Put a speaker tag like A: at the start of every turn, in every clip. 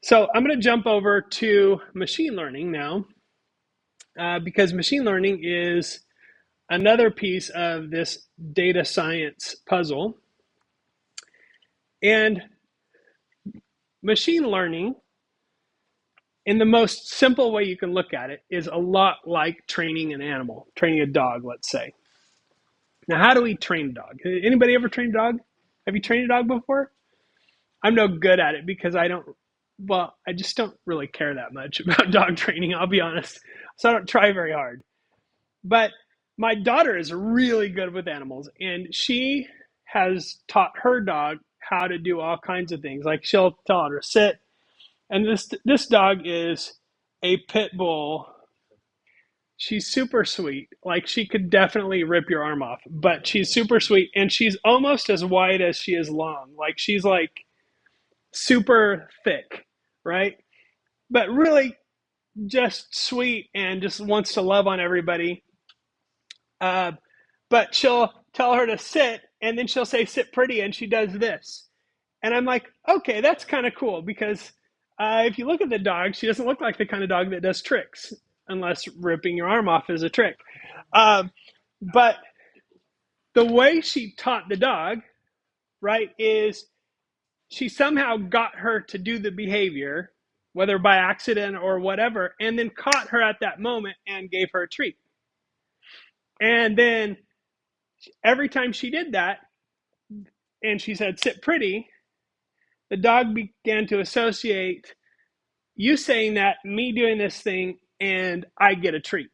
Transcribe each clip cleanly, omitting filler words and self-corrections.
A: So I'm going to jump over to machine learning now, because machine learning is another piece of this data science puzzle. And machine learning, in the most simple way you can look at it, is a lot like training an animal, training a dog, let's say. Now, how do we train a dog? Anybody ever trained a dog? Have you trained a dog before? I'm no good at it because I just don't really care that much about dog training, I'll be honest. So I don't try very hard. But my daughter is really good with animals, and she has taught her dog how to do all kinds of things. Like she'll tell her to sit, and this dog is a pit bull. She's super sweet. Like she could definitely rip your arm off, but she's super sweet, and she's almost as wide as she is long. Like she's like super thick, right? But really just sweet and just wants to love on everybody. Uh, but she'll tell her to sit, and then she'll say, sit pretty, and she does this. And I'm like, okay, that's kind of cool because if you look at the dog, she doesn't look like the kind of dog that does tricks, unless ripping your arm off is a trick. Um, but the way she taught the dog, right, is she somehow got her to do the behavior, whether by accident or whatever, and then caught her at that moment and gave her a treat. And then every time she did that, and she said, sit pretty, the dog began to associate you saying that, me doing this thing, and I get a treat,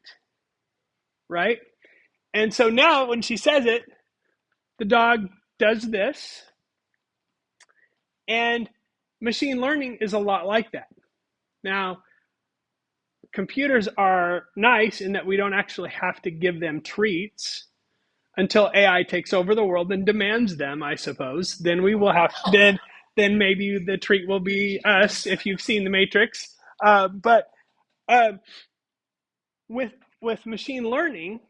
A: right? And so now when she says it, the dog does this, and machine learning is a lot like that. Now, computers are nice in that we don't actually have to give them treats until AI takes over the world and demands them, I suppose. Then we will have, then maybe the treat will be us, if you've seen The Matrix. But uh, with machine learning,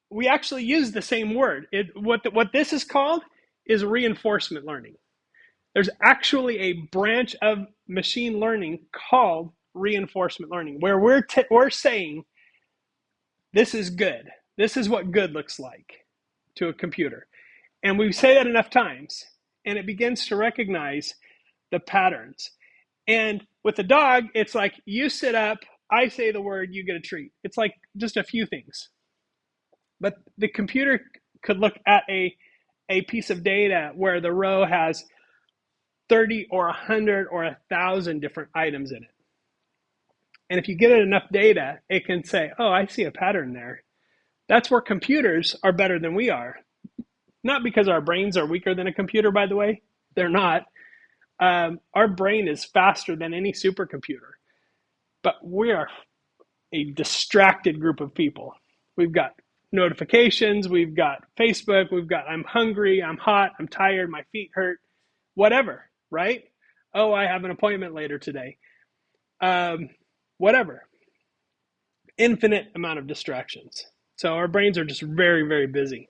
A: we actually use the same word. What this is called is reinforcement learning. There's actually a branch of machine learning called reinforcement learning, where we're saying this is good. This is what good looks like to a computer. And we say that enough times, and it begins to recognize the patterns. And with the dog, it's like you sit up, I say the word, you get a treat. It's like just a few things. But the computer could look at a piece of data where the row has 30 or 100 or 1,000 different items in it. And if you get it enough data, it can say, oh, I see a pattern there. That's where computers are better than we are. Not because our brains are weaker than a computer, by the way. They're not. Our brain is faster than any supercomputer. But we are a distracted group of people. We've got notifications, we've got Facebook, we've got I'm hungry, I'm hot, I'm tired, my feet hurt, whatever, right? Oh, I have an appointment later today. Whatever. Infinite amount of distractions. So our brains are just very, very busy.